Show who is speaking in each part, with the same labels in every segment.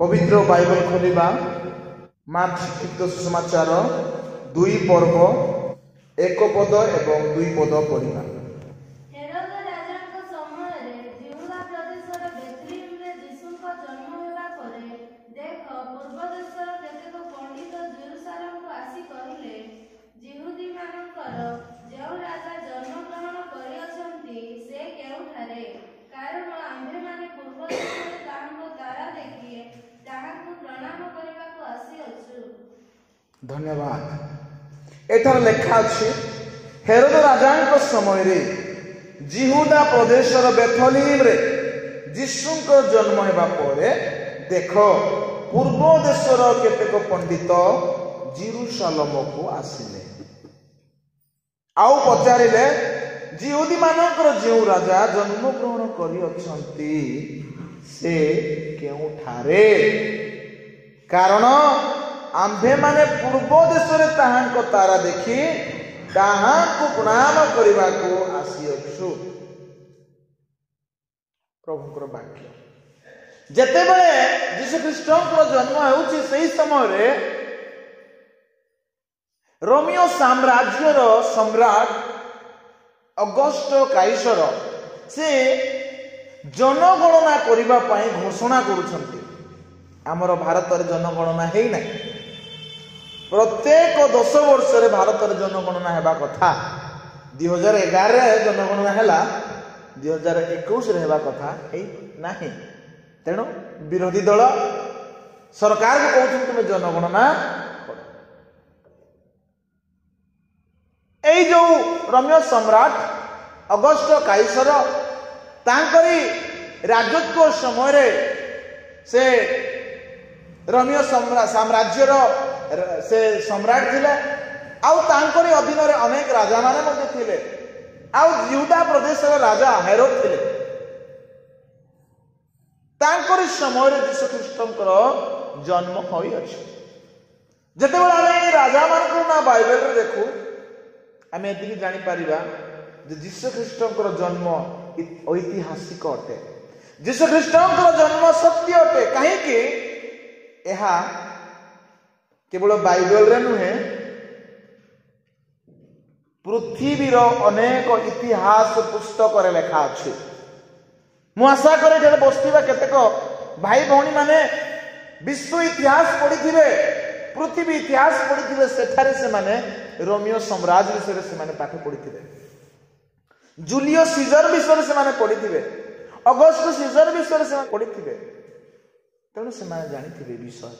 Speaker 1: पवित्र Bible खोलिबा mark लिखित सुसमाचार 2 पर्व 1 पद एवं 2 पद पढ़िबा।
Speaker 2: हेरोद राजाଙ୍କ ସମୟରେ ଜିହୁଦା ପ୍ରଦେଶର ବେଥଲେହେମରେ ଯୀଶୁଙ୍କ ଜନ୍ମ ହେବା ପରେ ଦେଖ ପୂର୍ବ ଦେଶର କେତେକ ପଣ୍ଡିତ ଜେରୁସାଲେମକୁ ଆସି କହିଲେ, ଯିହୁଦୀମାନଙ୍କର ଯେଉଁ ରାଜା ଜନ୍ମଗ୍ରହଣ କରିଅଛନ୍ତି ସେ କେଉଁଠାରେ? କାରଣ ଆମ୍ଭେମାନେ ପୂର୍ବ ଦେଶରେ ତାହାଙ୍କ ତାରା ଦେଖି ତାହାଙ୍କୁ ପ୍ରଣାମ କରିବାକୁ ଆସିଅଛୁ।
Speaker 1: धन्यवाद। एथर लेखा अछि हेरोद राजाଙ୍କ ସମୟରେ जिहुदा प्रदेशर बेथलेहेम रे यीशुଙ୍କ जन्म हेबा परे देख पूर्व देशर केतेक पंडित जेरुसालेम को आसिले आउ पचारिले जिहुदी मानकर जो राजा जन्म ग्रहण करि अछंती से केउठारे? कारण आम्भे माने पूर्व देशरे ताहांको तारा देखि ताहांको प्रणाम करिबा को आसीअछु। प्रभुकर वाक्य जते बेले यीशु ख्रीष्टଙ୍କର जन्म हेउछि सेही समय रे रोमियो साम्राज्यर सम्राट अगस्ट काइसर से जनगणना करिबा पई घोषणा करूछंती। आमर भारत रे जनगणना हेई नै, प्रत्येक 10 वर्ष रे भारत रे जनगणना हेबा कथा। 2011 रे जनगणना हैला, 2021 रे हेबा कथा हेई नाही। तेणु विरोधी दल सरकार को कहउछन तुमे जनगणना करो। एई जो रोमियो सम्राट अगस्ट काइसर तांकरी राजत्व समय रे से रोमियो साम्राज्यर से सम्राट थिले आउ तांकरी अधीन रे अनेक राजा माने मध्ये थिले आउ जिहुदा प्रदेश रे राजा हेरोद थिले। तांकरी समय रे यीशु ख्रीष्टଙ୍କର जन्म होई अछि। जते बेला आमे राजा मानकर ना बाइबल रे देखु आमे एतिकी जानि परिबा जे यीशु ख्रीष्टଙ୍କର जन्म ऐतिहासिक अटे। यीशु ख्रीष्टଙ୍କର जन्म सत्य अटे। काहे कि एहा केवल बाइबल रे नुहे, पृथ्वीर अनेक इतिहास पुस्तक रे लेखा अछि। मु आशा करे जे बस्तिबा केतेक भाई भौणी माने विश्व इतिहास पढ़िथिबे, पृथ्वी इतिहास पढ़िथिबे। सेठारे से माने रोमियो साम्राज्य विषय से माने पाठ पढ़िथिबे, जूलियस सीजर विषय से माने पढ़िथिबे, अगस्ट सीजर विषय से पढ़िथिबे। तेणु से माने जानिथिबे विषय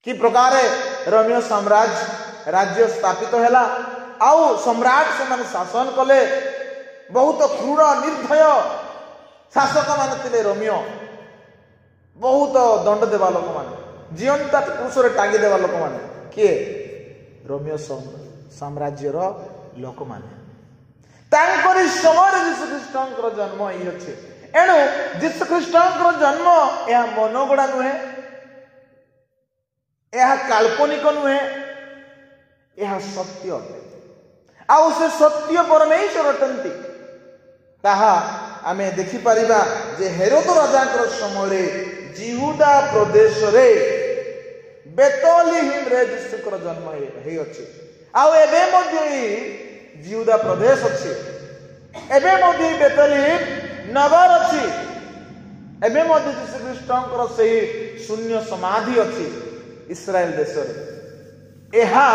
Speaker 1: कि प्रकार रोमियो साम्राज्य राज्य स्थापित हैला आउ सम्राट से माने शासन कले। बहुत क्रूर निर्भय शासक माने थिले रोमियो। बहुत दंड देवा लोक माने, जीवंता पुरुष रे टांगी देवा लोक माने के रोमियो साम्राज्यर लोक माने। तांकरी समय यीशु ख्रीष्टଙ୍କର जन्म ही अछि। एणु यीशु ख्रीष्टଙ୍କର जन्म या मनोगड़ा नुहे, यह काल्पनिक नुहे, यह सत्य अटे। आउ से सत्य परमेश्वर अटंती ताहा आमे देखि परिबा जे हेरोद राजाଙ୍କର समୟରେ जिहुदा प्रदेश रे बेथलेहेम रे यीशुଙ୍କର जन्म हेई अछि। आउ एबे मध्ये जिहुदा प्रदेश अछि, एबे मध्ये बेथलेहेम नगर अछि, एबे मध्ये यीशु ख्रीष्टଙ୍କର सेही शून्य समाधि अछि इस्राएल देश रे। एहा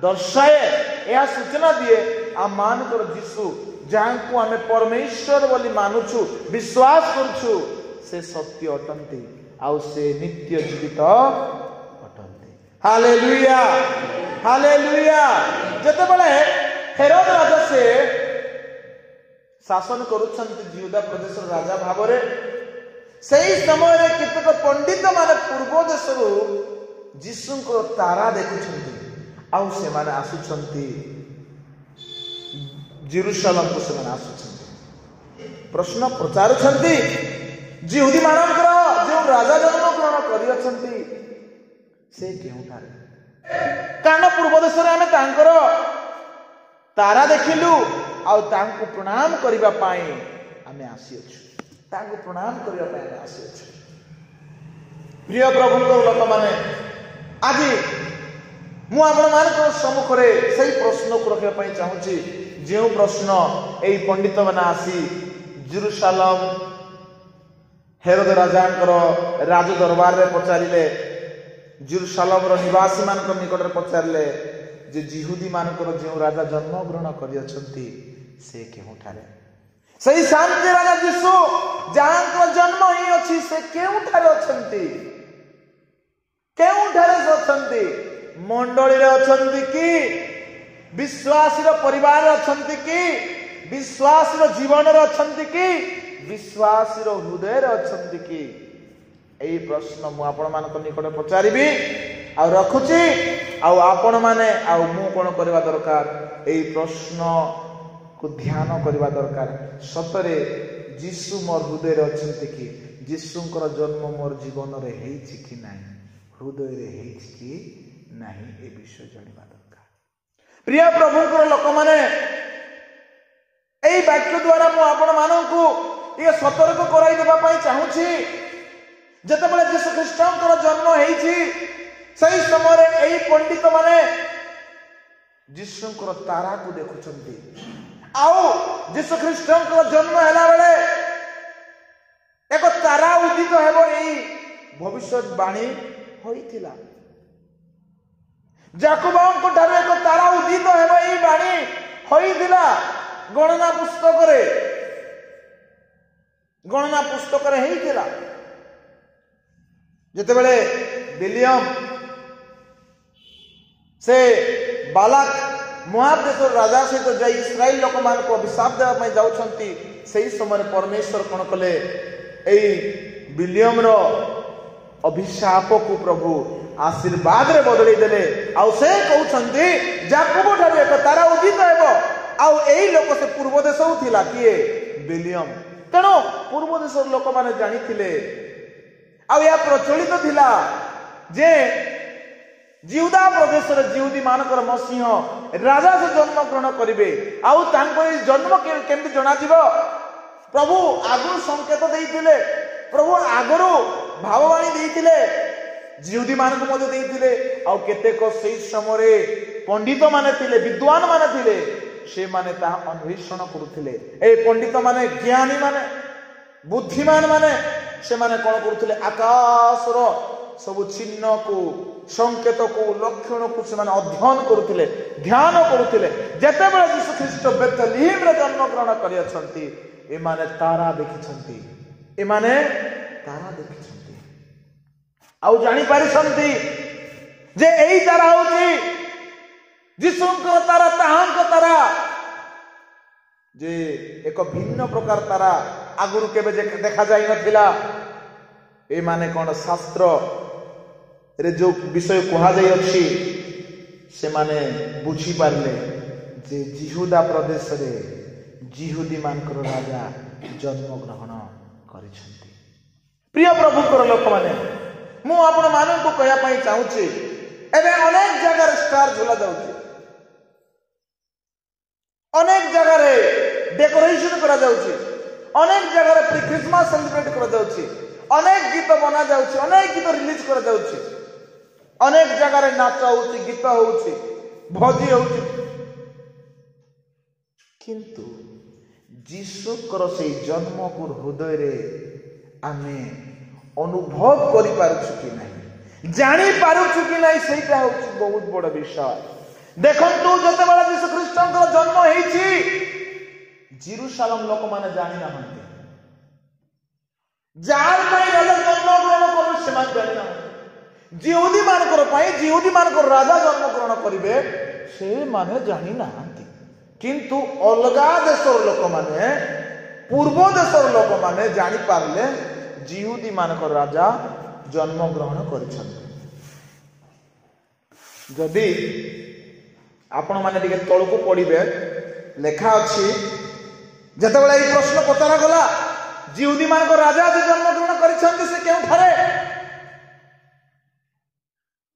Speaker 1: दर्शाए, एहा सूचना दिए आम मानकर यीशु जांकु आमे परमेश्वर बोली मानुछु, विश्वास करछु, से सत्य अटंती आउ से नित्य जीवित अटंती। Hallelujah, hallelujah. जते बेले हेरोद राजा से शासन करूछंती जिहुदा प्रदेश राजा भावरे, सेही समय रे केतेक पंडित माने पूर्व देशरु यीशुଙ୍କର तारा देखुछंती आउ से माने आसुछंती जेरुसालेम को से माने आसुछंती। प्रश्न पचारुछंती जिहुदी मानकर जो राजा जन्म ग्रहण करि अछंती से केउठारे? कारण पूर्व देश रे आमे तांकर तारा देखिलु आउ तांको प्रणाम करिबा पाई आमे आसी अछु, तांको प्रणाम करिबा पाई आमे आसी अछु। प्रिय प्रभुଙ୍କର ଲୋକମାନେ ଆଜି ମୁଁ ଆପଣମାନଙ୍କ ସମ୍ମୁଖରେ ସେଇ ପ୍ରଶ୍ନକୁ ରଖିବା ପାଇଁ ଚାହୁଁଛି ଯେଉଁ ପ୍ରଶ୍ନ ଏଇ ପଣ୍ଡିତମାନେ ଆସି ଜେରୁସାଲେମ ହେରୋଦ ରାଜାଙ୍କର ରାଜ ଦରବାରରେ ପଚାରିଲେ, ଜେରୁସାଲେମର ନିବାସୀମାନଙ୍କ ନିକଟରେ ପଚାରିଲେ ଯେ ଜିହୁଦୀ ମାନଙ୍କର ଯେଉଁ ରାଜା ଜନ୍ମଗ୍ରହଣ କରିଅଛନ୍ତି ସେ କେଉଁଠାରେ? ସେଇ ଶାନ୍ତି ରାଜା ଯୀଶୁ ଯାହାଙ୍କର ଜନ୍ମ ହିଁ ଅଛି ସେ କେଉଁଠାରେ ଅଛନ୍ତି? କେଉଁଠାରେ ଅଛନ୍ତି? ମଣ୍ଡଳୀରେ ଅଛନ୍ତି କି? ବିଶ୍ୱାସୀର ପରିବାରରେ ଅଛନ୍ତି କି? ବିଶ୍ୱାସୀର ଜୀବନରେ ଅଛନ୍ତି କି? ବିଶ୍ୱାସୀର ହୃଦୟରେ ଅଛନ୍ତି କି? এই প্রশ্ন মু আপনার নিকটে পচারিবি আর রখুছি আপন মানে মু কোণ করা দরকার এই প্রশ্ন কু ধ্যান করা দরকার। সতরে যিশু মোর হৃদয় অনেক কি? যিশুঙ্কর জন্ম মোর জীবনের হয়েছি কি না, হৃদয় হয়েছি কি না, এ বিষয় জাঁয়া দরকার। প্রিয় প্রভুঙ্কর লোক মানে এই বাক্য দ্বারা মু আপনার টিকে সতর্ক করাই দেবা চাহুছি। যেতবেলে যীশু খ্রিস্টଙ୍କର জন্ম ହେଇଛି সেই সমୟରେ এই পণ্ডিত মানে ଯୀଶୁଙ୍କର ତାରାକୁ ଦେଖୁଛନ୍ତି। ଆଉ ଯୀଶୁ ଖ୍ରୀଷ୍ଟଙ୍କର ଜନ୍ମ ହେଲା ବେଳେ ଏକ ତାରା ଉଦିତ ହେବ ଏହି ଭବିଷ୍ୟବାଣୀ ହୋଇଥିଲା। ଯାକୋବଙ୍କ ଠାରୁ ଏକ ତାରା ଉଦିତ ହେବ ଏହି ବାଣୀ ହୋଇଥିଲା ଗଣନା ପୁସ୍ତକରେ ହେଇଥିଲା। ଯେତେବେଳେ ବିଲିୟମ ସେ ବାଲାକ ମୋଆବ ଦେଶର ରାଜା ସହିତ ଯାଇ ଇସ୍ରାଏଲ ଲୋକମାନଙ୍କୁ ଅଭିଶାପ ଦେବା ପାଇଁ ଯାଉଛନ୍ତି, ସେହି ସମୟରେ ପରମେଶ୍ୱର କ'ଣ କଲେ? ଏଇ ବିଲିୟମର ଅଭିଶାପକୁ ପ୍ରଭୁ ଆଶୀର୍ବାଦରେ ବଦଳେଇ ଦେଲେ। ଆଉ ସେ କହୁଛନ୍ତି ଯାକୋବ ଠାରୁ ଏକ ତାରା ଉଦିତ ହେବ। ଆଉ ଏଇ ଲୋକ ସେ ପୂର୍ବ ଦେଶରୁ ଥିଲା, କିଏ? ବିଲିୟମ। ତେଣୁ ପୂର୍ବ ଦେଶର ଲୋକମାନେ ଜାଣିଥିଲେ ଆଉ ଏହା ପ୍ରଚଳିତ ଥିଲା ଯେ ଜିହୁଦା ପ୍ରଦେଶରେ ଜିହୁଦୀ ମାନଙ୍କର ମସିହ ରାଜା ସେ ଜନ୍ମ ଗ୍ରହଣ କରିବେ। ଆଉ ତାଙ୍କ ଏହି ଜନ୍ମ କେମିତି ଜଣାଯିବ? ପ୍ରଭୁ ଆଗରୁ ସଂକେତ ଦେଇଥିଲେ, ପ୍ରଭୁ ଆଗରୁ ଭାବବାଣୀ ଦେଇଥିଲେ, ଜିହୁଦୀ ମାନଙ୍କୁ ମଧ୍ୟ ଦେଇଥିଲେ। ଆଉ କେତେକ ସେଇ ସମୟରେ ପଣ୍ଡିତ ମାନେ ଥିଲେ, ବିଦ୍ୱାନ ମାନେ ଥିଲେ, ସେମାନେ ତାହା ଅନ୍ୱେଷଣ କରୁଥିଲେ। এই ପଣ୍ଡିତ ମାନେ, ଜ୍ଞାନୀ ମାନେ, ବୁଦ୍ଧିମାନ ମାନେ ସେମାନେ କ'ଣ କରୁଥିଲେ? ଆକାଶର ସବୁ ଚିହ୍ନକୁ, ସଂକେତକୁ, ଲକ୍ଷଣକୁ ସେମାନେ ଅଧ୍ୟୟନ କରୁଥିଲେ, ଧ୍ୟାନ କରୁଥିଲେ। ଯେତେବେଳେ ଯୀଶୁ ଖ୍ରୀଷ୍ଟ ବେଥଲେହେମରେ ଜନ୍ମଗ୍ରହଣ କରିଅଛନ୍ତି, ଏମାନେ ତାରା ଦେଖିଛନ୍ତି, ଆଉ ଜାଣିପାରିଛନ୍ତି ଯେ ଏଇ ତାରା ହଉଛି ଯୀଶୁଙ୍କର ତାରା, ତାହାଙ୍କ ତାରା, ଯେ ଏକ ଭିନ୍ନ ପ୍ରକାର ତାରା, ଆଗରୁ କେବେ ଦେଖାଯାଇ ନଥିଲା। ଏମାନେ କ'ଣ ଶାସ୍ତ୍ରରେ ଯୋଉ ବିଷୟ କୁହାଯାଇଅଛି ସେମାନେ ବୁଝିପାରିଲେ ଯେ ଜିହୁଦା ପ୍ରଦେଶରେ ଜିହୁଦୀ ମାନଙ୍କର ରାଜା ଜନ୍ମଗ୍ରହଣ କରିଛନ୍ତି। ପ୍ରିୟ ପ୍ରଭୁଙ୍କର ଲୋକମାନେ, ମୁଁ ଆପଣମାନଙ୍କୁ କହିବା ପାଇଁ ଚାହୁଁଛି, ଏବେ ଅନେକ ଜାଗାରେ ଷ୍ଟାର ଝୁଲା ଯାଉଛି, ଅନେକ ଜାଗାରେ ଡେକୋରେସନ କରାଯାଉଛି, ଅନେକ ଜାଗାରେ ଖ୍ରୀଷ୍ଟମାସ ସେଲିବ୍ରେଟ କରାଯାଉଛି, ଅନେକ ଗୀତ ବନା ଯାଉଛି, ଅନେକ ଗୀତ ରିଲିଜ କରାଯାଉଛି, ଅନେକ ଜାଗାରେ ନାଚ ହଉଛି, ଗୀତ ହଉଛି, ଭୋଜି ହଉଛି। କିନ୍ତୁ ଯୀଶୁଙ୍କର ସେଇ ଜନ୍ମକୁ ହୃଦୟରେ ଆମେ ଅନୁଭବ କରିପାରୁଛୁ କି ନାହିଁ, ଜାଣିପାରୁଛୁ କି ନାହିଁ, ସେଇଟା ହଉଛି ବହୁତ ବଡ଼ ବିଷୟ। ଦେଖନ୍ତୁ, ଯେତେବେଳେ ଯୀଶୁ ଖ୍ରୀଷ୍ଟଙ୍କର ଜନ୍ମ ହେଇଛି, ଜେରୁସାଲେମ ଲୋକମାନେ ଜାଣିନାହାନ୍ତି। ଯାହାର ପାଇଁ ରାଜା ଜନ୍ମଗ୍ରହଣ କରିବେ ସେମାନେ ଜାଣିନାହାନ୍ତି। ଜିହୁଦୀ ମାନଙ୍କର ପାଇଁ ଜିହୁଦୀ ମାନଙ୍କର ରାଜା ଜନ୍ମଗ୍ରହଣ କରିବେ ସେମାନେ ଜାଣିନାହାନ୍ତି। କିନ୍ତୁ ଅଲଗା ଦେଶର ଲୋକମାନେ, ପୂର୍ବ ଦେଶର ଲୋକମାନେ ଜାଣିପାରିଲେ ଜିହୁଦୀ ମାନଙ୍କର ରାଜା ଜନ୍ମଗ୍ରହଣ କରିଛନ୍ତି। ଯଦି ଆପଣମାନେ ଟିକେ ତଳକୁ ପଢିବେ, ଲେଖା ଅଛି, ଯେତେବେଳେ ଏହି ପ୍ରଶ୍ନ ପଚରାଗଲା ଜିହୁଦୀ ମାନଙ୍କ ରାଜା ଯେ ଜନ୍ମଗ୍ରହଣ କରିଛନ୍ତି ସେ କେଉଁଠାରେ,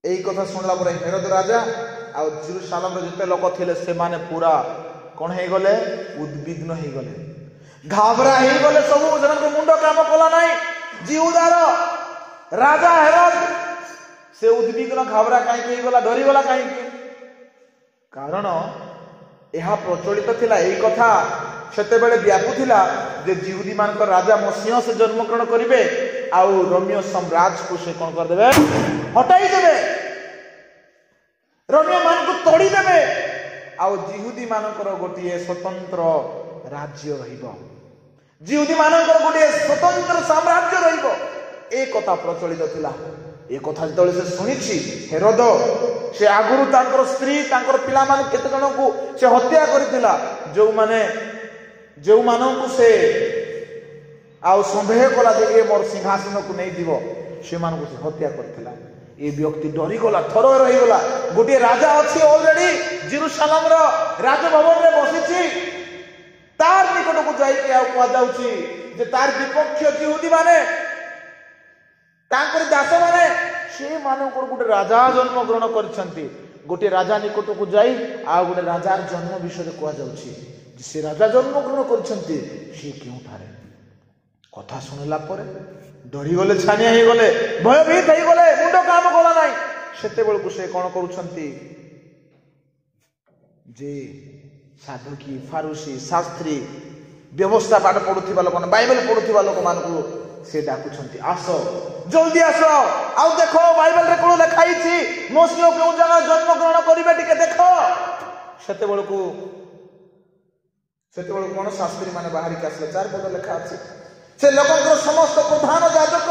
Speaker 1: এই কথা শুনলা পরে হেରୋଦ ରାଜା ଆଉ ଜେରୁସାଲେମରେ ଯେତେ ଲୋକ ଥିଲେ ସେମାନେ ପୁରା କ'ଣ ହେଇଗଲେ? ଉଦ୍ବିଗ୍ନ ହେଇଗଲେ, ଘାବରା ହେଇଗଲେ। ସବୁ ସେମାନଙ୍କ ମୁଣ୍ଡ କାମ କଲା ନାହିଁ। ଜିହୁଦାର राजा हेरोद से उद्विग्न घबरा कहीं गला डरीगला कहीं कारण यह प्रचलित थिला यही कथा सेते बेले व्यापुथिला जे जिहुदी मान राजा मसीह से जन्मग्रहण करेंगे आउ रोमियो साम्राज्य को से कौन कर देवे हटाई देवे रोमियो मान को तोड़ी देवे आउ जिहुदी मानकर गोटे स्वतंत्र राज्य रहिबो जिहुदी मानकर गोटे स्वतंत्र साम्राज्य रहिबो ए कथा प्रचलित थिला ए कथा जतले से सुनिछि हेरोद से आगुरु तांकर स्त्री तांकर पिला मान केते जन को से हत्या करथिला जो मानू से आउ संदेह कला जे मोर सिंहासन को नहीं दिव से मान को से हत्या करथिला ए व्यक्ति डरी गला थर रही गला गोटे राजा अछि ऑलरेडी जेरूशलेम रो राजभवन रे बसिछि तार निकट को जाई के आउ कह जाउछि जे तार विपक्ष यहूदी माने तांकर दास माने से मानकर गोटे राजा जन्म ग्रहण करछंती गोटे राजा निकट को जाई आ गोटे राजार जन्म विषय कह जाउछि से राजा जन्म ग्रहण करछंती से क्यों थारे कथा सुनला पर डरी गले छानिया ही गले भयभीत ही गले मुंड काम कला नाही सेते बेल को से कोन करूछंती जे साधुकी फारूसी शास्त्री व्यवस्था पाठ पढुथिबा लोक बाइबल पढुथिबा लोक मान को से डाकुछंती आसो जल्दी आसो आउ देखो बाइबल रे कोन लिखाई छी मसीह केउ जगह जन्म ग्रहण करिवे टिके देखो सेते बेल को कोन शास्त्री माने बाहरी के आसले 4 पद लिखा अछि से लोकंकर समस्त प्रधान याजक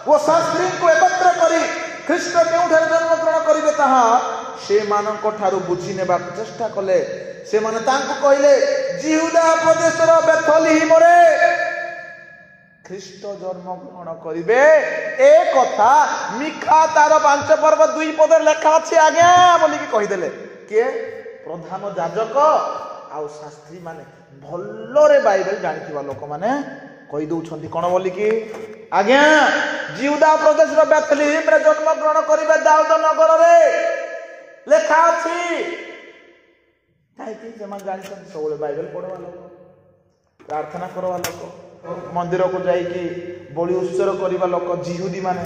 Speaker 1: वो शास्त्री को एकत्र करी ख्रीष्ट केउठार जन्म ग्रहण करिवे ताहा से मानक ठारू बुझी नेबा चेष्टा कले से माने तांको कहिले जिहुदा प्रदेशर बेथलेहेम रे ख्रीष्ट जन्म ग्रहण करिवे ए कथा मिखा तार 5 पर्व 2 पद लेखा अछि आज्ञा बोली कि कहि देले के प्रधान याजक आ शास्त्री माने भल्लोरे बाइबल जानिथिबा लोक माने कहि दउछंती कोन बोली कि आज्ञा जिहुदा प्रदेश रो बेथलेहेम रे जन्म ग्रहण करिवे दाऊद नगर रे लेखा अछि काहे कि जमा जानिछंती सबले बाइबल पढवा लोक प्रार्थना करवा लोक मंदिर को जाई कि बलि उत्सव करवा लोक जिहुदी माने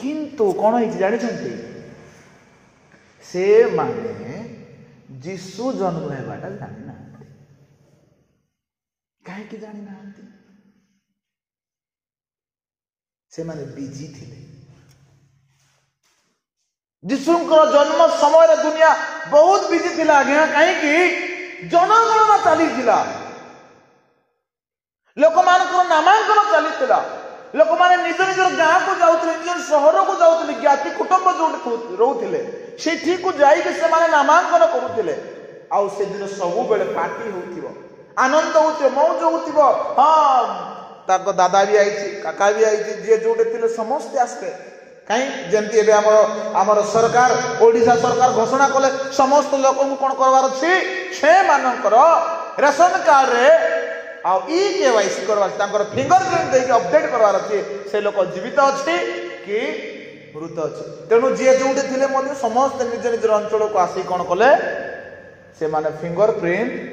Speaker 1: किंतु कोन हिच जानिछंती से माने यीशु जन्म हेबाटा जानि ना काहे कि जानि ना से माने बिजी थिले यीशुंकर जन्म समय दुनिया बहुत बिजी थिला आज्ञा काहे कि जनगणना चली थिला लोक मानकर नामांकन चली थिला लोक माने निज निज गाँ को जाउथिले निज शहर को जाउथिले ज्ञाति कुटुंब जो रहउथिले सेठी को जाई के से माने नामांकन करूथिले आउ से दिन सब बेले पार्टी होउथिबो आनंद होउथिबो मौज होउथिबो हां ताको दादा भी आइछि काका भी आइछि जे जोडे थिले समस्त आस्ते काई जेंति एबे हमर सरकार ओडिसा सरकार घोषणा कले समस्त लोक को कोन करवार अछि छे मानकर रेशन कार्ड रे आ ई केवाईसी करवार तांकर फिंगरप्रिंट देके अपडेट करवार अछि से लोक जीवित अछि कि मृत अछि तेनु जे जोडे थिले मध्ये समस्त निज निज अंचल को आसी कोन कले से माने फिंगरप्रिंट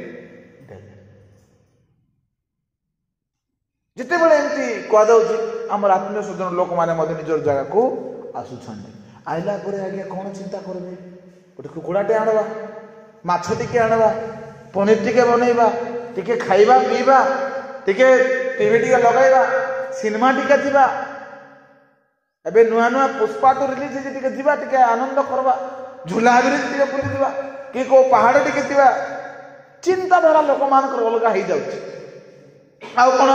Speaker 1: जिते बेले एमती कह दउछि हमर आत्मीय स्वजन लोक माने मध्ये निजर जगह को आसुछन्ते आइला परे आगे कोन चिंता करबे गोटे कुकुड़ाटे आनबा माछ टिके आनबा पनीर टिके बनैबा टिके खाइबा पीबा टिके टीवी टिके लगाइबा सिनेमा टिके जिबा एबे नुआ नुआ पुष्पा तो रिलीज हे टिके जिबा टिके आनंद करबा झूला ब्रिज टिके बुली जिबा कि को पहाड़ टिके जिबा चिंता धारा लोक मान कर अलगा हे जाउछि आउ कोन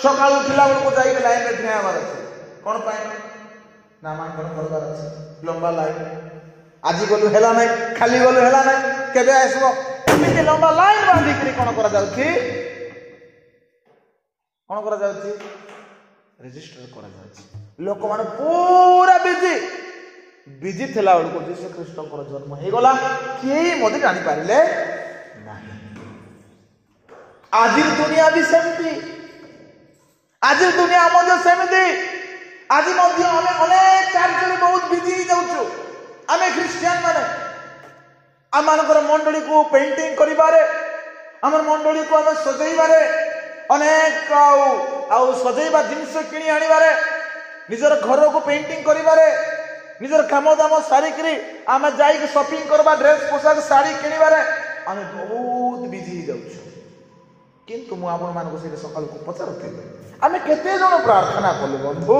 Speaker 1: सकाळ उठिला बेल को जाई लाइन में ठिया मार अछि कोन पाए नामांकन करबार अछि लंबा लाइन आजि गलु हेला नै खाली गलु हेला नै केबे आसबो एमिति लंबा लाइन बांधी करी कोन करा जाउछि कोन करा जाउछि रजिस्टर करा जाउछि लोक माने पूरा बिजी थिला बेल को यीशु ख्रीष्ट को जन्म हे गला केही मोदे जानि पारिले नाही आज दुनिया भी सेमती आज दुनिया मध्य सेमती आज मध्य हमें अनेक कार्य बहुत बिजी जाउछु आमे क्रिश्चियन माने आम मानकर मंडली को पेंटिंग करिबारे हमर मंडली को हम सजैबारे अनेक आउ सजैबा जिनिस किनी आनिबारे निजर घर को पेंटिंग करिबारे निजर काम दाम सारिकरी आमे जाई शॉपिंग करबा ड्रेस पोशाक साड़ी किनिबारे आमे बहुत बिजी जाउछु किंतु मु आपण मानको से सकाल को पचारुथिले आमे केते जण प्रार्थना कलु बंधु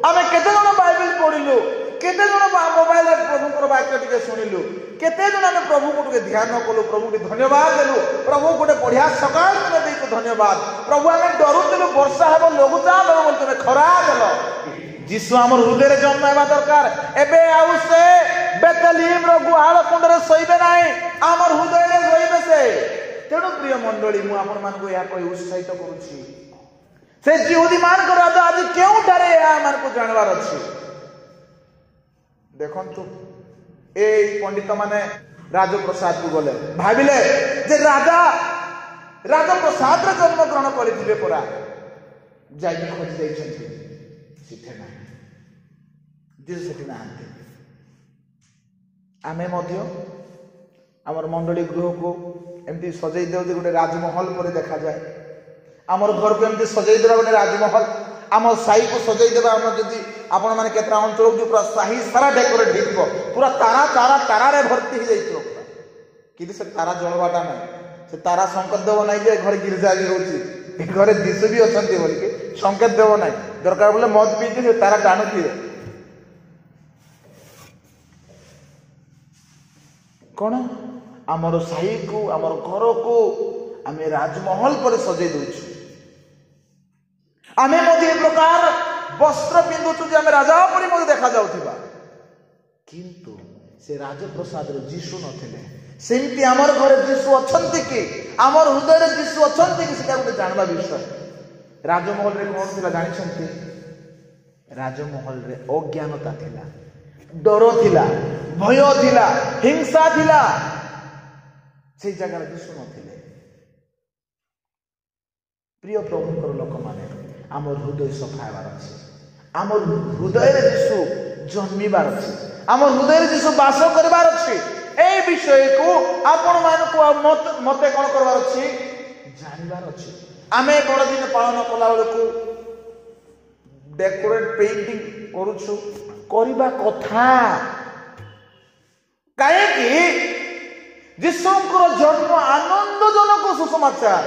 Speaker 1: आमे केते जण बाइबल पढिलु केते जण मोबाइल रे प्रभु वाक्य टिके सुनिलु केते जण आमे प्रभु को टिके ध्यान कलु प्रभु के धन्यवाद देलु प्रभु गोटे बढ़िया सकाल में देको धन्यवाद प्रभु आमे डरुतिलु वर्षा हेबो लघुचा देबो बोल तमे खरा देलो जीशु आमर हृदय रे जन्म हेबा दरकार एबे आउ से बेतलीम रो गुहाल कुंड रे सोइबे नाही आमर हृदय रे सोइबे से तेणु प्रिय मंडली मु आपण मान को या कोई उत्साहित करूची से यहूदी मान को राजा आज केउ ठारे या मान को जानवार अछि देखंतु ए पंडित माने राजप्रसाद को गले भाबिले जे राजा राजप्रसाद रे जन्म ग्रहण करिथिबे परा जाई खोज जाई छथि सिथे ना जे सिथे ना हते आमे मध्य हमर मंडली गृह को एमती सजई देउ जे गोटे राजमहल पर देखा जाए हमर घर को एमती सजई देबा गोटे राजमहल आम साई को सजई देबा हम जदी आपण माने केतरा अंचल जो पूरा साही सारा डेकोरेट हेतिबो पूरा तारा तारा तारा रे भर्ती हो जाइतो किदि से तारा जळबाटा नै से तारा संकेत देबो नै जे घर गिरजा गे होची ए घरे दिसु भी अछंती बोल के संकेत देबो नै दरकार बोले मत पी के तारा टाणुथि कोन आमर साई को आमर घर को आमे राजमहल पर सजई दउछु आमे मध्य प्रकार वस्त्र पिंधुछु जे आमे राजा परि मध्य देखा जाउथिबा किंतु से राजप्रसाद रे जीशु नथिले सेमती आमर घर जीशु अछंती कि आमर हृदय रे जीशु अछंती कि सेटा गोटे जानबा विषय राजमहल रे कोन थिला जानि छंती राजमहल रे अज्ञानता थिला डर थिला भय थिला हिंसा थिला से जगह जीशु नथिले प्रिय प्रभुकर लोक माने आमर हृदय सफा हेबार अछि आमर हृदय रे जीशु जन्मिबार अछि आमर हृदय रे जीशु वास करबार अछि ए विषय को आपण मान को मते कोन करबार अछि जानिबार अछि आमे बड़ दिन पालन कला बेले को डेकोरेट पेंटिंग करूछु करिबा कथा काहे कि जीशुଙ୍କର जन्म आनंदजनक सुसमाचार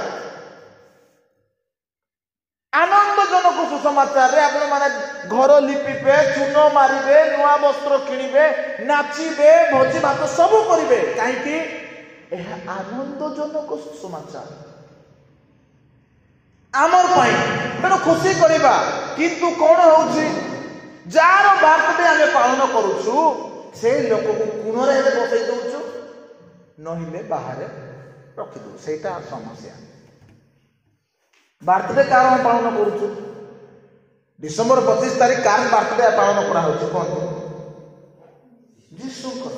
Speaker 1: आनंदजनक सुसमाचार रे आपण माने घर लिपिबे चूनो मारिबे नुआ वस्त्र किनिबे नाचिबे भोजी भात सब करिबे काहे कि एहा आनंदजनक सुसमाचार आमर पाई तेणु खुशी करिबा किंतु कोन होउछि जार बर्थडे आमे पालन करूछु से लोक को कुणरे हेले बसै दउछु नहिले बाहर रखी दउ सेटा समस्या बर्थडे कारण पालन करूछु डिसेंबर 25 तारीख कारण बर्थडे पालन करा होछु कोन जीशु को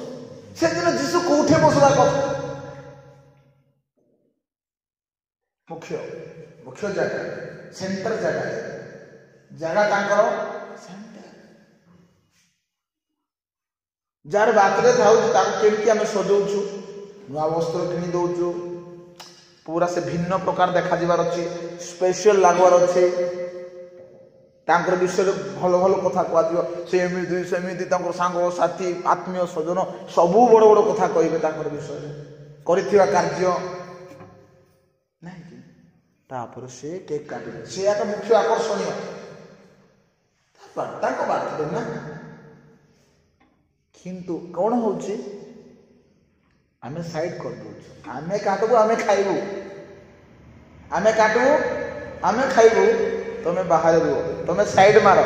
Speaker 1: से दिन जीशु कोठे बसला कथा मुख्य जगह सेंटर जगह तांकर सेंटर जार बर्थडे थाउ ताको केमती आमे सजौछु नुआ वस्त्र किनी दउछु पूरा से भिन्न प्रकार देखा जीवार अच्छी स्पेशल लागवार अच्छे तांकर विषय भल भल कथा कहदियो से एमिति सेमिति तांकर सांग साथी आत्मीय स्वजन सबु बड़ बड़ कथा कहिबे तांकर विषय करिथिबा कार्य नाही कि तापर से केक काटिबे से आता मुख्य आकर्षणीय तांको बात ना किंतु कौन होची आमे साइड कर दउछु आमे काटबो आमे खाइबो आमे काटबो आमे खाइबो तमे बाहर रुओ तमे साइड मारो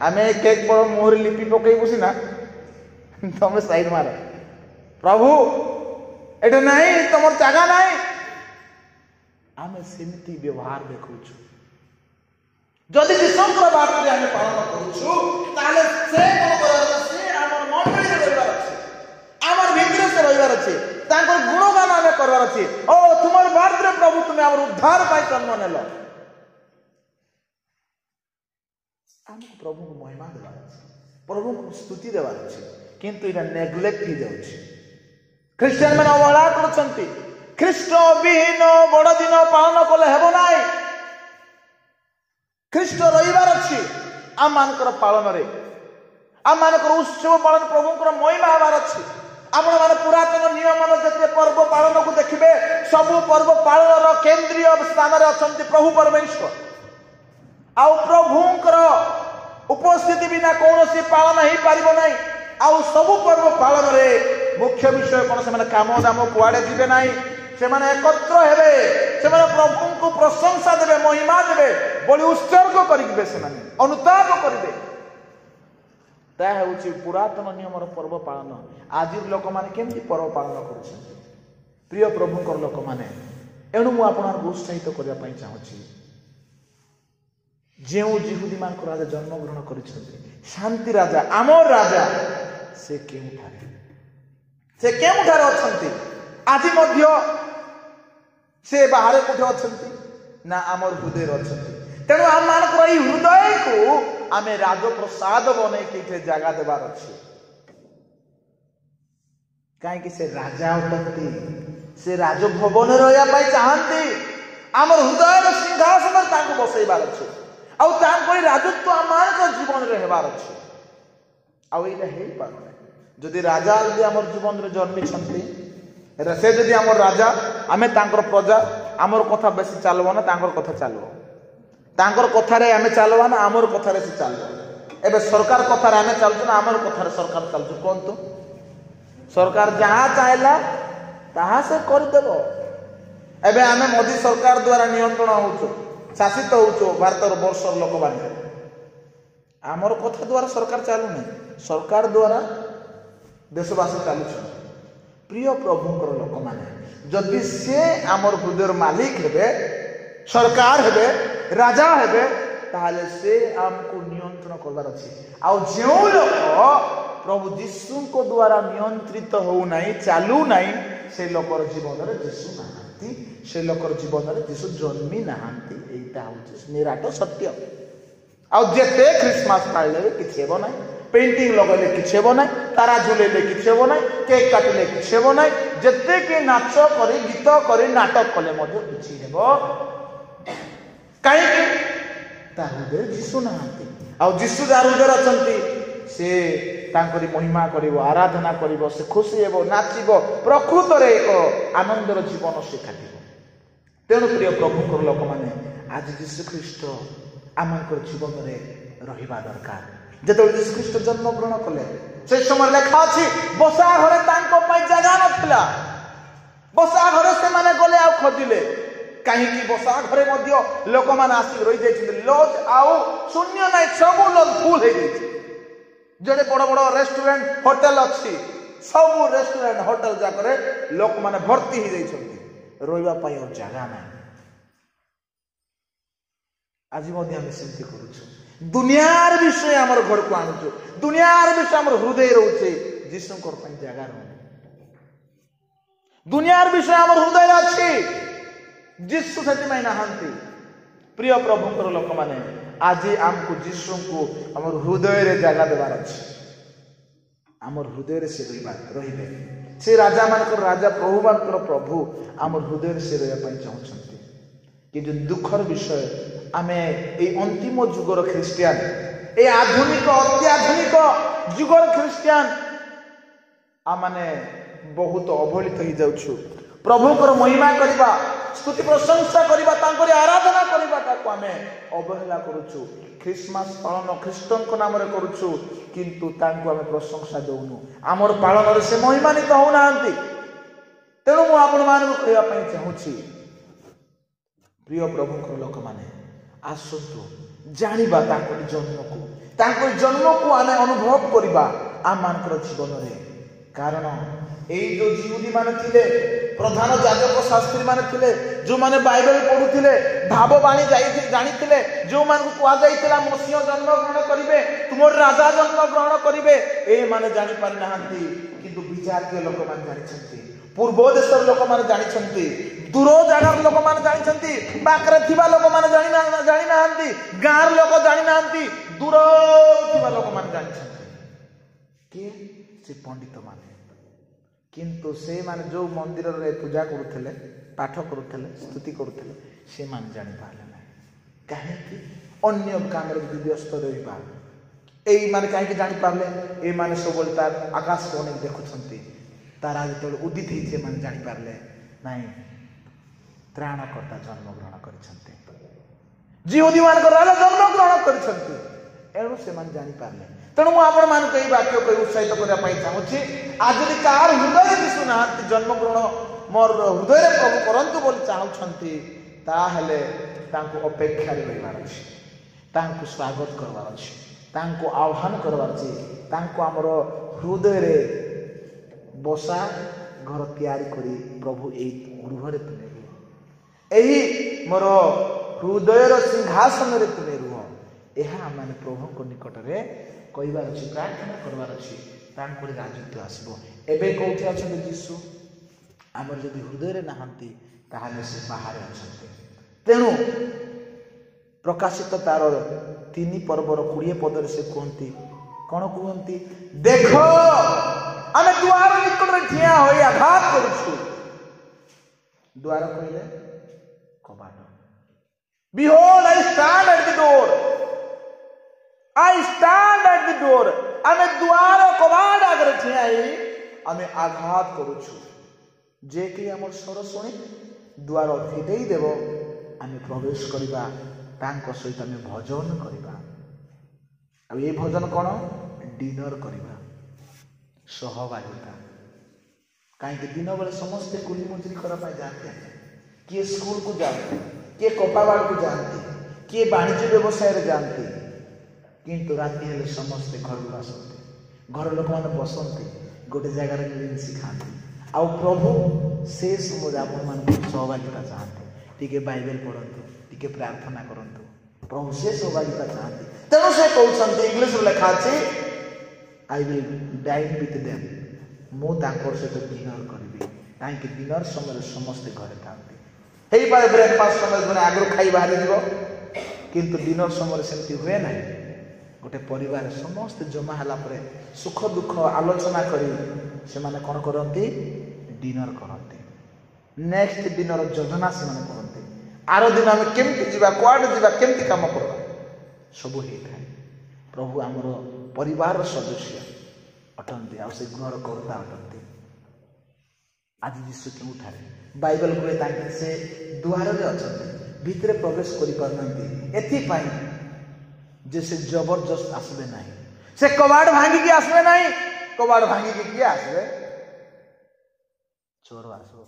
Speaker 1: आमे केक पर मोहर लिपि पकइबो सिना तमे साइड मारो प्रभु एटा नाही तमर जागा नाही आमे सेमती व्यवहार देखौछु जदि विश्वासर बात रे आमे पालन करूछु ताले से कोन से हमर मंडली रे रहबार अछि हमर भीतर से रहबार अछि तांकर गुणगान आमे करबार अछि ओ तुमर बात रे प्रभु तुमे हमर उद्धार पाई जन्म नेलो हमको प्रभु को महिमा देबार अछि प्रभु को स्तुति देबार अछि किंतु इना नेग्लेक्ट ही जाउछि क्रिश्चियन मन अवहेला करछंती ख्रीष्ट विहीन बड़ दिन पालन कले हेबो नाही ख्रीष्ट रहिबार अछि आम मानकर पालन रे आम मानकर उत्सव पालन प्रभुଙ୍କର महिमा हबार अछि। आपण माने पुरातन नियमन जते पर्व पालन को देखिबे सब पर्व पालन केंद्रीय स्थान रे अछंती प्रभु परमेश्वर। आउ प्रभुଙ୍କର उपस्थिति बिना कौनसी पालन ही पारिबो नहीं। आउ सब पर्व पालन रे मुख्य विषय कोन से माने काम दाम कुआडे जिबे नहीं। से माने एकत्र हेबे से माने प्रभु को प्रशंसा देबे महिमा देबे बलि उत्सर्ग करिबे से माने अनुताप करिबे। ता हेउची पुरातन नियमर पर्व पालन। आज लोक माने केमती पर्व पालन करूछन प्रिय प्रभुଙ୍କର लोक माने। एणु मु आपनर उत्साहित करिया पई चाहूची जेउ जिहुदी मानकर राजा जन्म ग्रहण करिछथि शांति राजा आमर राजा से केउठारे अछंती आज मध्य से बाहर कोठे अछंती ना आमर हृदय अछंती। तेणु आम मानकर ई हृदय को आमे राजप्रसाद बनै के जगह देबार अछि। काहे कि से राजा अटंती से राजभवन रहया पाई चाहंती आमर हृदय सिंहासन तांको बसैबार अछि। आउ तांको राजत्व आमार जीवन रे हेबार अछि। आउ एटा हेई पारो जदि राजा जदि आमर जीवन रे जन्मी छंती से जदि आमर राजा आमे तांकर प्रजा आमर कथा बेसी चालबो ना तांकर कथा चालबो तांकर कथा रे आमे चालबो ना आमर कथा रे से चालबो। एबे सरकार कथा रे आमे चालछु ना आमर कथा रे सरकार चालछु कोन तो सरकार जहां चाहेला ताहा से कर देबो। एबे आमे मोदी सरकार द्वारा नियंत्रण होउछु शासित होउछु भारत वर्ष लोक बाने आमर कथा द्वारा सरकार चालू नहीं सरकार द्वारा देशवासी चालू। प्रिय प्रभुଙ୍କର लोक माने जदि से आमर हृदय मालिक हेबे सरकार हेबे राजा हेबे ताले से हमको नियंत्रण करबार अछि। आ जो लोक प्रभु यीशु को द्वारा नियंत्रित हो नहीं चालू नहीं से लोकर जीवन रे यीशु नाहांती से लोकर जीवन रे यीशु जन्मी नाहांती। एटा होछि निराट सत्य। आ जेते क्रिसमस पाळले किछ हेबो नहीं पेंटिंग लगेले किछ हेबो नहीं तारा झुलेले किछ हेबो नहीं केक काटिले किछ हेबो नहीं जेते के नाच करी गीत करी नाटक कले मधे किछ हेबो काहे कि ता हृदय यीशु नाहांती। आ यीशु जार हृदय अछंती से तांकरी महिमा करिवो आराधना करिवो से खुशी हेबो नाचिबो प्रकृत रे एक आनंदर जीवन से काटिबो। तेणु प्रिय प्रभुଙ୍କର लोक माने आज यीशु ख्रीष्ट आमकर जीवन रे रहिबा दरकार। जेतो यीशु ख्रीष्ट जन्म ग्रहण कले से समय लेखा अछि बसा घरे तांको पई जगह नथिला बसा घरे से माने गले आ खोजिले काहे कि बसा घरे मध्य लोक माने आसी रहि जायछि लॉज आउ शून्य नै सब लॉज फुल हे जायछि। जेडे बड़ बड़ रेस्टोरेंट होटल अछि सब रेस्टोरेंट होटल जाकरे लोक माने भर्ती ही जायछथि रोइबा पई और जगह नै। आज मध्य हम सेमती करूछु दुनियार विषय हमर घर को आनुछु दुनियार विषय हमर हृदय रहउछे यीशु कर पई जगह रह दुनियार विषय हमर हृदय अछि यीशु सती में नाहंती। प्रिय प्रभुଙ୍କର लोक माने आज हमको यीशु को हमर हृदय रे जगह देबार अछि। हमर हृदय रे से रहिबे से राजा मानकर राजा प्रभु मानकर प्रभु हमर हृदय रे से रहया पई चाहछंती। कि जो दुखर विषय आमे ए अंतिम जुगर ख्रिस्टियन ए आधुनिक अत्याधुनिक जुगर ख्रिस्टियन आ माने बहुत अवहेलित हो जाउछु। प्रभुकर महिमा करबा स्तुति प्रशंसा करबा तांकरी आराधना करबा ताको आमे अवहेला करूछु। क्रिसमस पालन ख्रिस्टन को नाम रे करूछु किंतु तांको आमे प्रशंसा दउनु हमर पालन रे से महिमानित हो नांती। तेणु मु आपण मानकु कहया पई चाहूछि प्रिय प्रभुଙ୍କର लोक माने आसतु जानिबा तांकरी जन्म को आमे अनुभव करिबा आ मानकर जीवन रे। कारण एई जो जिहुदी माने थिले प्रधान याजक शास्त्री माने थिले जो माने बाइबल पढुथिले भाववाणी जानिथिले जो मान को आ जाइतिला मसीह जन्म ग्रहण करिवे तुमर राजा जन्म ग्रहण करिवे ए माने जानि पारि नाहंती किंतु विचारके लोक माने जानिछंती पूर्व देशर लोक माने जानिछंती दूर जगार लोक माने जानिछंती पाकरे थिबा लोक माने जानि नाहंती गार लोक जानि नाहंती दूर थिबा लोक माने जानिछंती के से पंडित माने किंतु से माने जो मंदिर रे पूजा करूथले पाठ करूथले स्तुति करूथले से माने जानि पाले नै काहे कि अन्य काम रे व्यस्त रहिबा एई माने काहे जानि पारले ए माने सब तार आकाश को अनेक देखुछंती तारा जेतले उदित हेइछे माने जानि पारले नाही त्राणकर्ता जन्म ग्रहण करिसंती जीवदी मान राजा जन्म ग्रहण करिसंती एणु से मान जानि पारले तेणु आपण मान कई वाक्य कई उत्साहित करबा पई चाहूची आज यदि कार हृदय दिसु ना जन्म ग्रहण मोर हृदय प्रभु करंतु बोली चाहूछंती ताहेले तांको अपेक्षा रे रहिबार अछि तांको स्वागत करबार अछि तांको आह्वान करबार अछि तांको हमर हृदय रे बसा घर तैयारी करी प्रभु एई गृह रे तुमे एही मोर हृदय रो सिंहासन रे तुमे रुह एहा माने प्रभु को निकट रे कहिबार अछि प्रार्थना करबार अछि तांको राजत्व आसबो एबे कोठी अछन यीशु हमर जदि हृदय रे नाहंती ताहाले से बाहर अछंती तेणु प्रकाशित तार 3 पर्वर 20 पदर से कहती कौन कहती देख आमे द्वार निकट रे ठिया होई आघात करूछु द्वार कहले कबाट behold I stand at the door I stand at the door आमे द्वार कबाट आगे ठिया होई आमे आघात करूछु जे कि हमर स्वर सुनी द्वार फिटेई देव आमे प्रवेश करिबा तांको सहित आमे भजन करिबा अब ये भजन कोन डिनर करिबा सहभागिता काहे दिन बेले समस्त कुली मजूरी करा पाए जाते हैं किए स्कूल को जाते किए कपाबाड़ को जानते किए वाणिज्य व्यवसाय रे जानते किंतु राति हेले समस्त घर को आसते घर लोक माने बसंती गोटे जगह रे मिलमिशी खाते आ प्रभु से समय आपण मान सहभागिता चाहते टिके बाइबल पढ़ंतु टिके प्रार्थना करंतु प्रभु से सहभागिता चाहते तेणु से कहउछंती इंग्लिश रे लिखा अछि I will dine with them मु तांकर से डिनर करबी काहे कि डिनर समय समस्त घरे थांती हेई पारे ब्रेकफास्ट समय जने आगरो खाई बाहरी दिबो किंतु डिनर समय सेमती हुए ना गोटे परिवार समस्त जमा हला परे सुख दुख आलोचना करी से माने कोन करंती डिनर करंती नेक्स्ट डिनर योजना से माने करंती आरो दिन हम केमती जीवा क्वाड जीवा केमती काम करबा सब हे थाए प्रभु हमर परिवार सदस्य अटंती आ से घर करता अटंती आज यीशु के उठारे बाइबल को ताके से द्वार रे अछंती भीतर प्रवेश करि परनंती एथि पाई जैसे जबरदस्त आसबे नहीं से कबाड़ भांगी के आसबे नहीं कबाड़ भांगी के किया आसबे चोर आसबो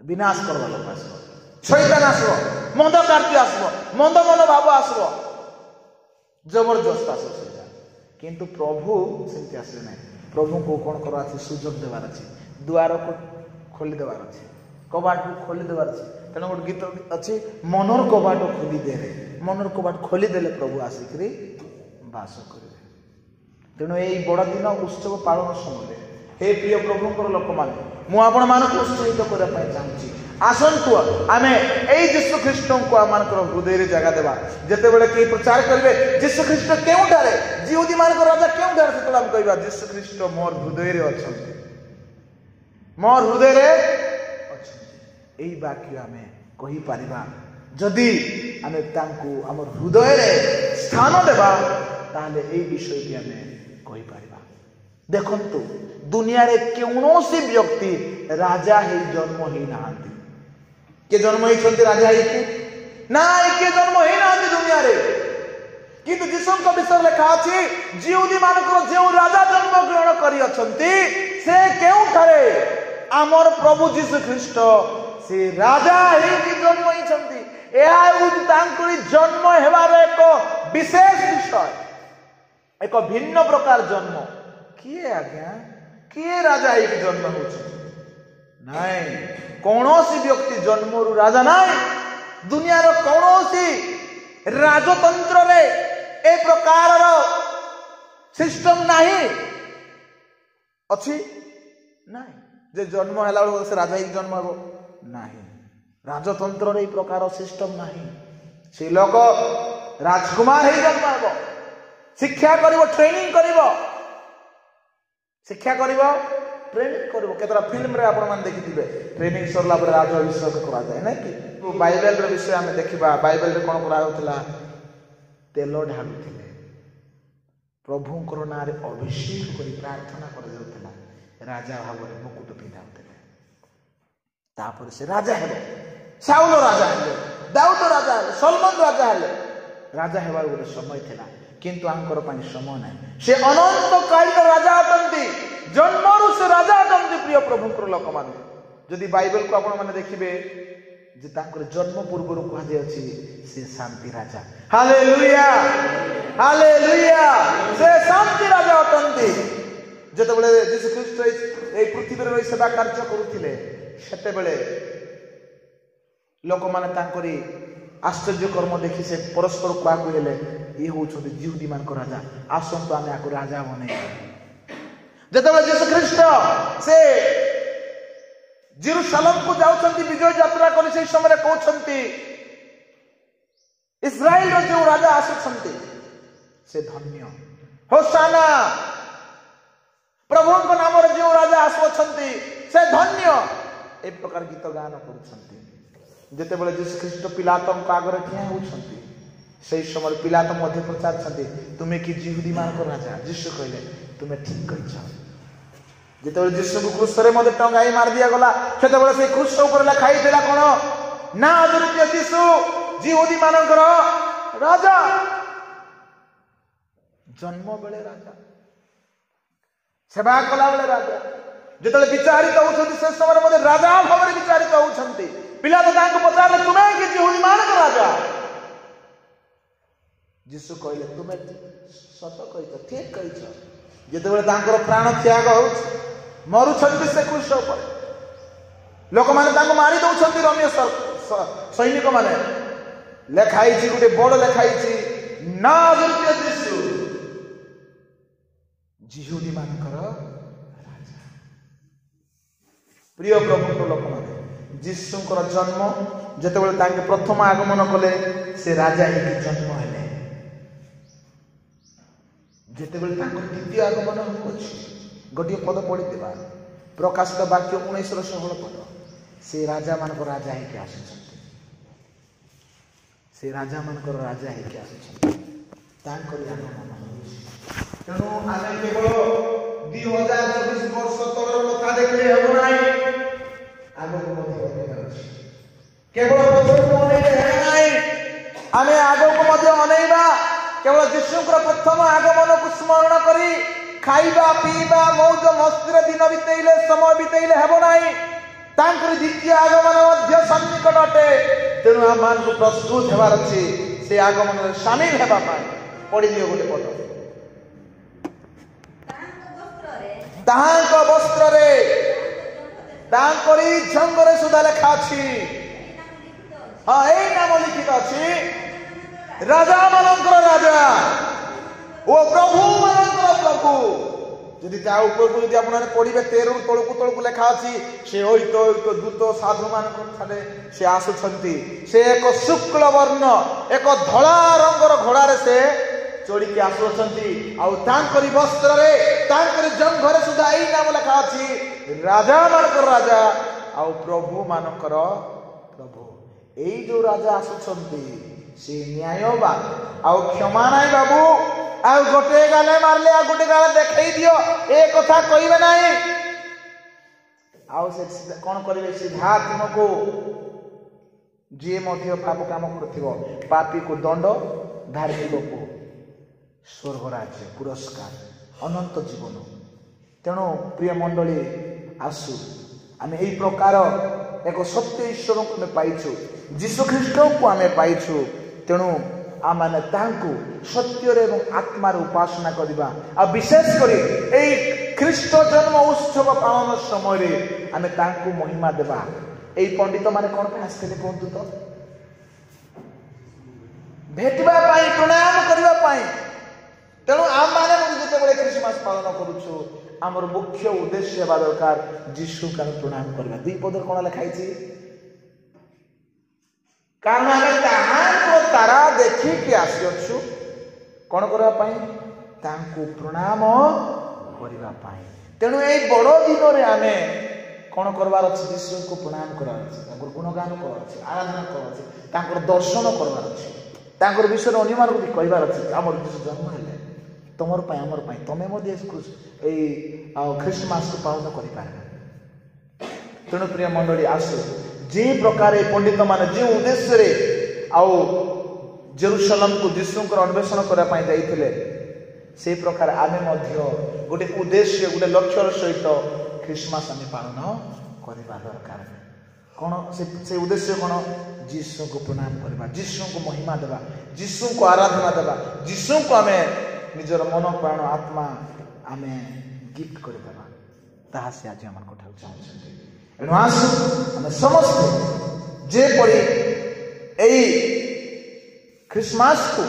Speaker 1: विनाश करवा लोक आसबो शैतान आसबो मंद कार्य आसबो मंद मनोभाव आसबो जबरदस्त आसबो शैतान किंतु प्रभु सेमती आसबे नहीं प्रभु को कोन करवा अछि सुजोग देवार अछि द्वार को खोली देवार अछि कबाट को खोली देवार अछि तेना गोटे गीत अच्छी मनर कबाट खोली दे रे मनर कबाट खोली देले प्रभु आसिक बास करे तेणु यही बड़ दिन उत्सव पालन समय हे प्रिय प्रभुंकर लोक माने मु आपण मानक उत्साहित करबा पई चाहूची आसंतु आमे एई यीशु ख्रीष्ट को आमानकर हृदय रे जगह देबा जते बेले के प्रचार करबे यीशु ख्रीष्ट केउ ठारे जीवदी मानकर राजा केउ ठारे से हम कहबा यीशु ख्रीष्ट मोर हृदय रे अछंती मोर हृदय रे अछंती एई वाक्य आमे कहि पारिबा जदि आमे तांको हमर हृदय रे स्थान देबा ताले एई विषय के आमे कहि पारिबा देखंतु दुनिया रे कौनसी व्यक्ति राजा हे जन्म ही नांती के जन्म ही छंती राजा ही के ना के जन्म ही नांती दुनिया रे किंतु जिसम का विषय लिखा अछि जीवदी मानकर जे राजा जन्म ग्रहण करी अछंती से केउ ठारे आमर प्रभु यीशु ख्रीष्ट से राजा ही की जन्म ही छंती एहा तांकरी जन्म हेबार एक विशेष विषय एक भिन्न प्रकार जन्म किए आज्ञा किए राजा ही जन्म हो नहीं कौनसी व्यक्ति जन्म रु राजा नहीं दुनिया रो कौनसी राजतंत्र रे ए प्रकार रो सिस्टम नहीं अच्छी नहीं जे जन्म हैला से राजा ही जन्म हो नहीं राजतंत्र रे ए प्रकार सिस्टम नहीं से लोक राजकुमार ही जन्म हो शिक्षा करिवो ट्रेनिंग करिवो शिक्षा करिवो ट्रेनिंग करिवो केतरा फिल्म रे आपण मान देखिथिबे ट्रेनिंग सरला पर राजा अभिषेक करा जाय नै कि बाइबल रे विषय हमें देखिबा बाइबल रे कोन करा होतला ତେଲ ଢାଳୁଥିଲେ, ପ୍ରଭୁଙ୍କର ନାଁରେ ଅଭିଷେକ କରି ପ୍ରାର୍ଥନା କରାଯାଉଥିଲା, ରାଜା ଭାବରେ ମୁକୁଟ ପିନ୍ଧାଉଥିଲେ। ତାପରେ ସେ ରାଜା ହେଲେ, ସାଉଲ ରାଜା ହେଲେ, ଦାଉଦ ରାଜା ହେଲେ, ସଲମନ ରାଜା ହେଲେ। ରାଜା ହେବାର ଗୋଟେ ସମୟ ଥିଲା, କିନ୍ତୁ ଆଙ୍କର ପାଇଁ ସମୟ ନାହିଁ। ସେ ଅନନ୍ତ କାଳୀନ ରାଜା ଅଟନ୍ତି, ଜନ୍ମରୁ ସେ ରାଜା ଅଟନ୍ତି। ପ୍ରିୟ ପ୍ରଭୁଙ୍କର ଲୋକମାନେ, ଯଦି ବାଇବେଲକୁ ଆପଣମାନେ ଦେଖିବେ ଯେ ତାଙ୍କର ଜନ୍ମ ପୂର୍ବରୁ କୁହାଯାଇଅଛି ସେ ଶାନ୍ତି ରାଜା। ହାଲେଲୁୟା, ହାଲେଲୁୟା, ସେ ଶାନ୍ତି ରାଜା ଅଟନ୍ତି। ଯେତେବେଳେ ଯୀଶୁ ଖ୍ରୀଷ୍ଟ এই ପୃଥିବୀରେ ରହି ସେବା କାର୍ଯ୍ୟ କରୁଥିଲେ, ସେତେବେଳେ ଲୋକମାନେ ତାଙ୍କରି ଆଶ୍ଚର୍ଯ୍ୟ କର୍ମ ଦେଖି ସେ ପରସ୍ପର କୁହାକୁ ହେଲେ, ଇଏ ହଉଛନ୍ତି ଜିହୁଦୀ ମାନଙ୍କ ରାଜା, ଆସନ୍ତୁ ଆମେ ଆକୁ ରାଜା ବନେଇବା। ଯେତେବେଳେ ଯୀଶୁ ଖ୍ରୀଷ୍ଟ ସେ ଜେରୁସାଲେମକୁ ଯାଉଛନ୍ତି ବିଜୟ ଯାତ୍ରା କରି, ସେହି ସମୟରେ କହୁଛନ୍ତି ଇସ୍ରାଏଲର ଯେଉଁ ରାଜା ଆସୁଛନ୍ତି ସେ ଧନ୍ୟ, ହୋଶାନା, ପ୍ରଭୁଙ୍କ ନାମରେ ଯେଉଁ ରାଜା ଆସୁଅଛନ୍ତି ସେ ଧନ୍ୟ, ଏ ପ୍ରକାର ଗୀତ ଗାନ କରୁଛନ୍ତି। ଯେତେବେଳେ ଯୀଶୁ ଖ୍ରୀଷ୍ଟ ପିଲାତଙ୍କ ଆଗରେ ଠିଆ ହେଉଛନ୍ତି, ସେହି ସମୟରେ ପିଲାତ ମଧ୍ୟ ପଚାରୁଛନ୍ତି, ତୁମେ କି ଜିହୁଦୀ ମାନଙ୍କ ରାଜା? ଯୀଶୁ କହିଲେ, ତୁମେ ଠିକ କହିଛ। ଯେତେବେଳେ ଯୀଶୁଙ୍କୁ କ୍ରୁଶରେ ମଧ୍ୟ ଟଙ୍ଗାଇ ମାରି ଦିଆଗଲା, ସେତେବେଳେ ସେଇ କ୍ରୁଶ ଉପରେ ଲେଖା ହେଇଥିଲା କଣ ନା, ଅଦ୍ୱିତୀୟ ଯୀଶୁ ଜିହୁଦୀ ମାନଙ୍କର ରାଜା। ଜନ୍ମ ବେଳେ ରାଜା, ସେବା କଲା ବେଳେ ରାଜା, ଯେତେବେଳେ ବିଚାରିତ ହଉଛନ୍ତି ସେ ସମୟରେ ମଧ୍ୟ ରାଜା ଭାବରେ ବିଚାରିତ ହଉଛନ୍ତି। ପିଲାତ ତାଙ୍କୁ ପଚାରିଲେ, ତୁମେ କି ଜିହୁଦୀ ମାନଙ୍କ ରାଜା? ଯୀଶୁ କହିଲେ, ତୁମେ ସତ କହିଛ, ଠିକ କହିଛ। ଯେତେବେଳେ ତାଙ୍କର ପ୍ରାଣ ତ୍ୟାଗ ହଉଛି, ମରୁଛନ୍ତି ସେ କ୍ରୁଶ ଉପରେ, ଲୋକମାନେ ତାଙ୍କୁ ମାରି ଦଉଛନ୍ତି, ରୋମୀୟ ସୈନିକ ମାନେ, ଲେଖା ହେଇଛି, ଗୋଟେ ବଡ ଲେଖା ହେଇଛି, ନା ଅଦ୍ୱିତୀୟ ଯୀଶୁ ଜିହୁଦୀ ମାନଙ୍କର ରାଜା। ପ୍ରିୟ ପ୍ରଭୁଙ୍କ ଲୋକମାନେ, ଯୀଶୁଙ୍କର ଜନ୍ମ ଯେତେବେଳେ ତାଙ୍କେ ପ୍ରଥମ ଆଗମନ କଲେ, ସେ ରାଜା ହେଇକି ଜନ୍ମ ହେଲେ। ଯେତେବେଳେ ତାଙ୍କର ଦ୍ୱିତୀୟ ଆଗମନ ହେଉଛି, ଗୋଟିଏ ପଦ ପଢିଥିବା ପ୍ରକାଶିତ ବାକ୍ୟ 19:16 ପଦ, ସେ ରାଜା ମାନଙ୍କର ରାଜା ହେଇକି ଆସୁଛନ୍ତି, ସେ ରାଜା ମାନଙ୍କର ରାଜା ହେଇକି ଆସୁଛନ୍ତି, ତାଙ୍କରି ଆଗମନ ହେଉଛି। ତେଣୁ ଆମେ କେବଳ 2024 ବର୍ଷ ତଳର କଥା ଦେଖିଲେ ହେବ ନାହିଁ, ଆଗକୁ ମଧ୍ୟ ଅନେକ ଅଛି। କେବଳ ପଛକୁ ଅନେଇଲେ ହେବ ନାହିଁ, ଆମେ ଆଗକୁ ମଧ୍ୟ ଅନେଇବା। କେବଳ ଯୀଶୁଙ୍କର ପ୍ରଥମ ଆଗମନକୁ ସ୍ମରଣ କରି ଖାଇବା ପିଇବା ମୌଜ ମସ୍ତିରେ ଦିନ ବିତେଇଲେ, ସମୟ ବିତେଇଲେ ହେବ ନାହିଁ। ତାଙ୍କର ଦ୍ୱିତୀୟ ଆଗମନ ମଧ୍ୟ ସନ୍ନିକଟ ଅଟେ। ତେଣୁ ଆମମାନଙ୍କୁ ପ୍ରସ୍ତୁତ ହେବାର ଅଛି ସେ ଆଗମନରେ ସାମିଲ ହେବା ପାଇଁ। ପଢିଦିଅ ଗୋଟେ ପଦ, ତାହାଙ୍କ ବସ୍ତ୍ରରେ ତାଙ୍କରି ଜଙ୍ଗରେ ସୁଦ୍ଧା ଲେଖା ଅଛି, ହଁ ଏଇ ନାମ ଲିଖିତ ଅଛି, ରାଜା ମାନଙ୍କର ରାଜା ଓ ପ୍ରଭୁ ମାନଙ୍କର ପ୍ରଭୁ। ଯଦି ତା ଉପରକୁ ଯଦି ଆପଣ ପଢିବେ 13 ତଳକୁ ଲେଖା ଅଛି, ସେ ଐତ ଦୂତ ସାଧୁ ମାନଙ୍କ ଠାରେ ସେ ଆସୁଛନ୍ତି। ସେ ଏକ ଶୁକ୍ଳ ବର୍ଣ୍ଣ, ଏକ ଧଳା ରଙ୍ଗର ଘୋଡାରେ ସେ ଚଢିକି ଆସୁଅଛନ୍ତି। ଆଉ ତାଙ୍କରି ବସ୍ତ୍ରରେ ତାଙ୍କରି ଜଙ୍ଘରେ ସୁଦ୍ଧା ଏଇ ନାମ ଲେଖା ଅଛି, ରାଜା ମାନଙ୍କର ରାଜା ଆଉ ପ୍ରଭୁ ମାନଙ୍କର ପ୍ରଭୁ। ଏଇ ଯୋଉ ରାଜା ଆସୁଛନ୍ତି ସେ ନ୍ୟାୟବାନ ଆଉ କ୍ଷମା ନାହିଁ ବାବୁ। ଆଉ ଗୋଟେ ଗାଲେ ମାରିଲେ ଆଉ ଗୋଟେ ଗାଲେ ଦେଖେଇ ଦିଅ, ଏ କଥା କହିବେ ନାହିଁ। ଆଉ ସେ କଣ କରିବେ, ସିଧା ତୁମକୁ ଯିଏ ମଧ୍ୟ ପାପ କାମ କରୁଥିବ, ପାପୀକୁ ଦଣ୍ଡ, ଧାର୍ମିକକୁ ସ୍ୱର୍ଗ ରାଜ୍ୟ, ପୁରସ୍କାର, ଅନନ୍ତ ଜୀବନ। ତେଣୁ ପ୍ରିୟ ମଣ୍ଡଳୀ, ଆସୁ ଆମେ ଏହି ପ୍ରକାର ଏକ ସତ୍ୟ ଈଶ୍ୱରଙ୍କୁ ଆମେ ପାଇଛୁ, ଯୀଶୁ ଖ୍ରୀଷ୍ଟଙ୍କୁ ଆମେ ପାଇଛୁ। ତେଣୁ ଆମେ ତାଙ୍କୁ ସତ୍ୟରେ ଏବଂ ଆତ୍ମାରେ ଉପାସନା କରିବା। ଆଉ ବିଶେଷ କରି ଏହି ଖ୍ରୀଷ୍ଟ ଜନ୍ମ ଉତ୍ସବ ପାଳନ ସମୟରେ ଆମେ ତାଙ୍କୁ ମହିମା ଦେବା। এই ପଣ୍ଡିତ ମାନେ କଣ ପାଇଁ ଆସିଥିଲେ କୁହନ୍ତୁ ତ? ଭେଟିବା ପାଇଁ, ପ୍ରଣାମ କରିବା ପାଇଁ। ତେଣୁ ଆମମାନେ ଯେତେବେଳେ ଖ୍ରୀଷ୍ଟମାସ ପାଳନ କରୁଛୁ, ଆମର ମୁଖ୍ୟ ଉଦ୍ଦେଶ୍ୟ ହେବା ଦରକାର ଯୀଶୁଙ୍କୁ ଆମେ ପ୍ରଣାମ କରିବା। 2 ପଦରେ କଣ ଲେଖା ହେଇଛି? କାରଣ ଆମେ ତାହାଙ୍କ ତାରା ଦେଖିକି ଆସିଅଛୁ କଣ କରିବା ପାଇଁ? ତାଙ୍କୁ ପ୍ରଣାମ କରିବା ପାଇଁ। ତେଣୁ ଏଇ ବଡ଼ ଦିନରେ ଆମେ କଣ କରିବାର ଅଛି? ଯୀଶୁଙ୍କୁ ପ୍ରଣାମ କରିବାର ଅଛି, ତାଙ୍କର ଗୁଣଗାନ କରିବାର ଅଛି, ଆରାଧନା କରିବାର ଅଛି, ତାଙ୍କର ଦର୍ଶନ କରିବାର ଅଛି। ତାଙ୍କର ବିଷୟରେ ଅନ୍ୟମାନଙ୍କୁ ବି କହିବାର ଅଛି ଆମର ଯୀଶୁ ଜନ୍ମ ହେଲେ ତମର ପାଇଁ ଆମର ପାଇଁ ତମେ ମଧ୍ୟ ଏଇ ଖ୍ରୀଷ୍ଟମାସକୁ ପାଳନ କରିପାରିବେ। ତେଣୁ ପ୍ରିୟ ମଣ୍ଡଳୀ ଆସୁ ଯେଉଁ ପ୍ରକାର ଏ ପଣ୍ଡିତମାନେ ଯେଉଁ ଉଦ୍ଦେଶ୍ୟରେ ଆଉ ଜେରୁସାଲେମକୁ ଯୀଶୁଙ୍କର ଅନ୍ୱେଷଣ କରିବା ପାଇଁ ଯାଇଥିଲେ ସେଇ ପ୍ରକାର ଆମେ ମଧ୍ୟ ଗୋଟେ ଉଦ୍ଦେଶ୍ୟ ଗୋଟେ ଲକ୍ଷ୍ୟର ସହିତ ଖ୍ରୀଷ୍ଟମାସ ଆମେ ପାଳନ କରିବା ଦରକାର। କ'ଣ ସେ ଉଦ୍ଦେଶ୍ୟ କ'ଣ? ଯୀଶୁଙ୍କୁ ପ୍ରଣାମ କରିବା, ଯୀଶୁଙ୍କୁ ମହିମା ଦେବା, ଯୀଶୁଙ୍କୁ ଆରାଧନା ଦେବା, ଯୀଶୁଙ୍କୁ ଆମେ ନିଜର ମନ ପ୍ରାଣ ଆତ୍ମା ଆମେ ଗିଫ୍ଟ କରିଦେବା। ତାହା ସେ ଆଜି ଆମମାନଙ୍କ ଠାରୁ ଚାହୁଁଛନ୍ତି। ଏଣୁ ଆସୁ ଆମେ ସମସ୍ତେ ଯେପରି ଏଇ ଖ୍ରୀଷ୍ଟମାସକୁ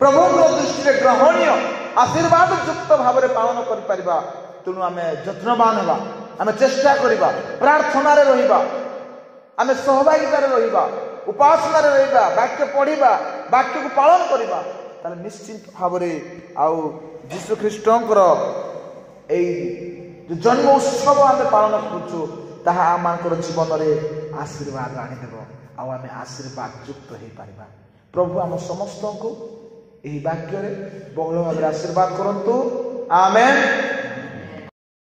Speaker 1: ପ୍ରଭୁଙ୍କ ଦୃଷ୍ଟିରେ ଗ୍ରହଣୀୟ ଆଶୀର୍ବାଦ ଯୁକ୍ତ ଭାବରେ ପାଳନ କରିପାରିବା। ତେଣୁ ଆମେ ଯତ୍ନବାନ ହେବା, ଆମେ ଚେଷ୍ଟା କରିବା, ପ୍ରାର୍ଥନାରେ ରହିବା, ଆମେ ସହଭାଗିତାରେ ରହିବା, ଉପାସନାରେ ରହିବା, ବାକ୍ୟ ପଢ଼ିବା, ବାକ୍ୟକୁ ପାଳନ କରିବା। ତାହେଲେ ନିଶ୍ଚିତ ଭାବରେ ଆଉ ଯୀଶୁ ଖ୍ରୀଷ୍ଟଙ୍କର ଏଇ ଯେଉଁ ଜନ୍ମ ଉତ୍ସବ ଆମେ ପାଳନ କରୁଛୁ ତାହା ଆମମାନଙ୍କର ଜୀବନରେ ଆଶୀର୍ବାଦ ଆଣିଦେବ ଆଉ ଆମେ ଆଶୀର୍ବାଦ ଯୁକ୍ତ ହେଇପାରିବା। ପ୍ରଭୁ ଆମ ସମସ୍ତଙ୍କୁ ଏହି ବାକ୍ୟରେ ବହୁଳ ଭାବରେ ଆଶୀର୍ବାଦ କରନ୍ତୁ। ଆମେନ୍।